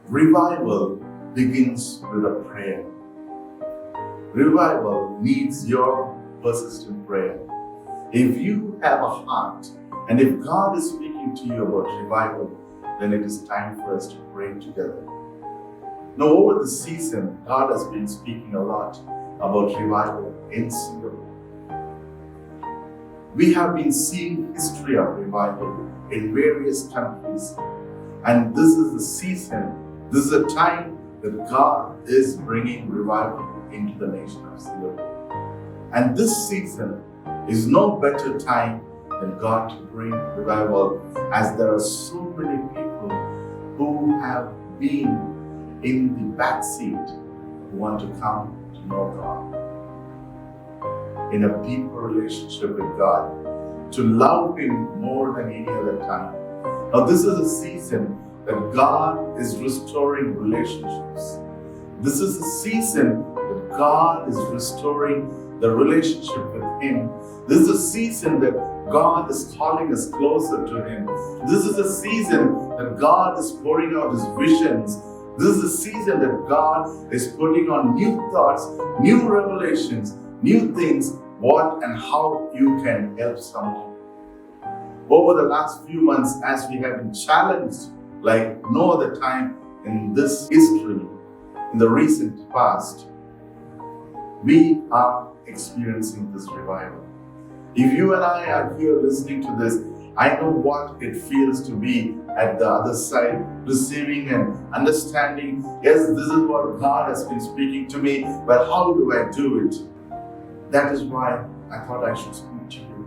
Revival begins with a prayer. Revival needs your persistent prayer. If you have a heart, and if God is speaking to you about revival, then it is time for us to pray together. Now, over the season, God has been speaking a lot about revival in Singapore. We have been seeing history of revival in various countries, and this is the season, this is a time that God is bringing revival into the nation of Singapore. And this season is no better time than God to bring revival, as there are so many people who have been in the backseat who want to come to know God in a deeper relationship with God, to love Him more than any other time. Now, this is a season that God is restoring relationships. This is a season that God is restoring the relationship with Him. This is a season that God is calling us closer to Him. This is a season that God is pouring out His visions. This is a season that God is putting on new thoughts, new revelations, new things, what and how you can help someone. Over the last few months, as we have been challenged like no other time in this history, in the recent past, we are experiencing this revival. If you and I are here listening to this, I know what it feels to be at the other side, receiving and understanding, yes, this is what God has been speaking to me, but how do I do it? That is why I thought I should speak to you.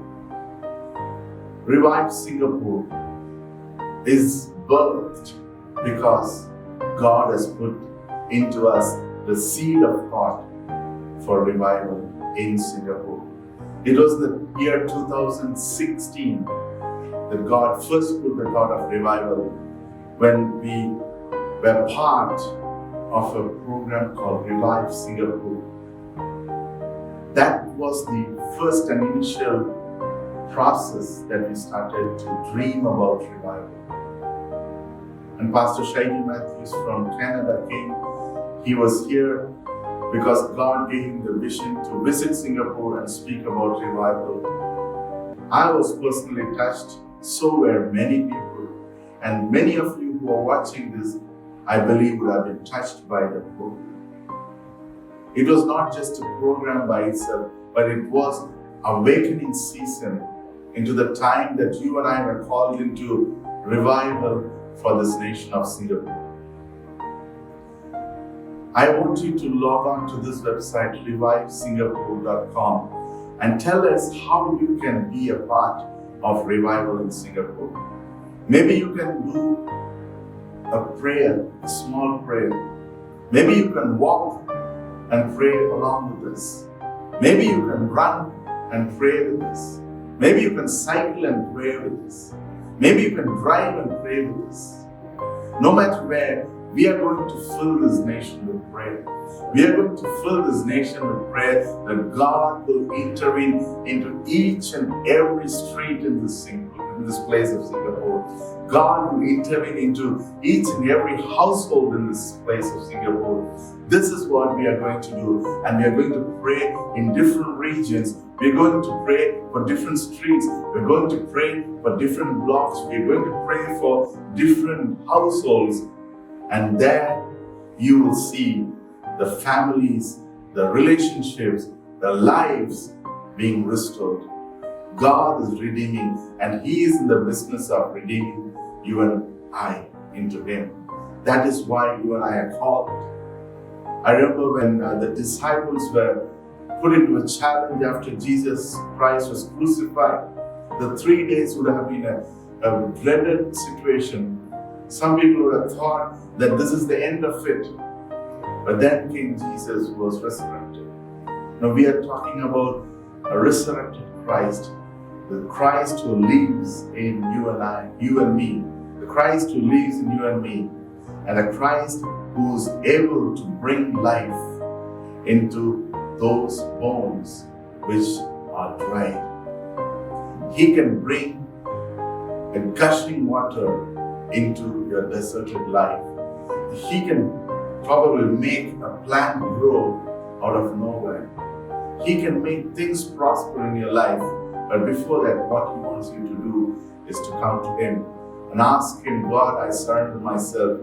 Revive Singapore is birthed because God has put into us the seed of thought for revival in Singapore. It was the year 2016 that God first put the thought of revival when we were part of a program called Revive Singapore. That was the first and initial process that we started to dream about revival. And Pastor Shaiji Matthews from Canada came. He was here because God gave him the vision to visit Singapore and speak about revival. I was personally touched, so were many people. And many of you who are watching this, I believe, would have been touched by the program. It was not just a program by itself, but it was awakening season into the time that you and I were called into revival for this nation of Singapore. I want you to log on to this website, revivesingapore.com, and tell us how you can be a part of revival in Singapore. Maybe you can do a prayer, a small prayer. Maybe you can walk and pray along with us. Maybe you can run and pray with us. Maybe you can cycle and pray with us. Maybe you can drive and pray with us. No matter where, we are going to fill this nation with prayer. We are going to fill this nation with prayer that God will intervene into each and every street in this place of Singapore. God will intervene into each and every household in this place of Singapore. This is what we are going to do, and we are going to pray in different regions. We are going to pray for different streets. We are going to pray for different blocks. We are going to pray for different households. And there you will see the families, the relationships, the lives being restored. God is redeeming, and He is in the business of redeeming you and I into Him. That is why you and I are called. I remember when the disciples were put into a challenge after Jesus Christ was crucified. The 3 days would have been a dreaded situation. Some people would have thought that this is the end of it. But then King Jesus was resurrected. Now we are talking about a resurrected Christ, the Christ who lives in you and I, you and me, the Christ who lives in you and me, and a Christ who is able to bring life into those bones which are dry. He can bring a gushing water into your deserted life. He can probably make a plant grow out of nowhere. He can make things prosper in your life. But before that, what He wants you to do is to come to Him and ask Him, God, I surrender myself.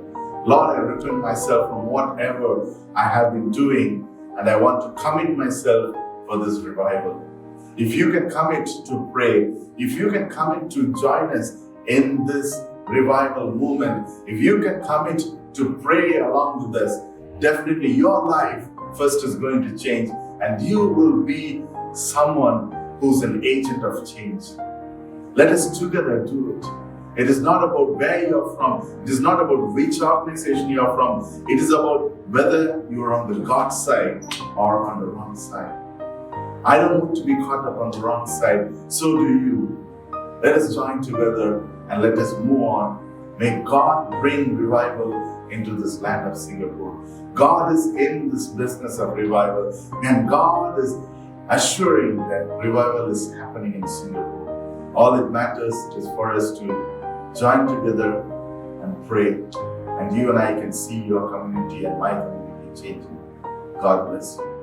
Lord, I repent myself from whatever I have been doing, and I want to commit myself for this revival. If you can commit to pray, if you can commit to join us in this revival movement, if you can commit to pray along with us, definitely your life first is going to change, and you will be someone who's an agent of change. Let us together do it. It is not about where you're from. It is not about which organization you're from. It is about whether you're on the God side or on the wrong side. I don't want to be caught up on the wrong side. So do you. Let us join together and let us move on. May God bring revival into this land of Singapore. God is in this business of revival, and God is assuring that revival is happening in Singapore. All it matters is for us to join together and pray, and you and I can see your community and my community changing. God bless you.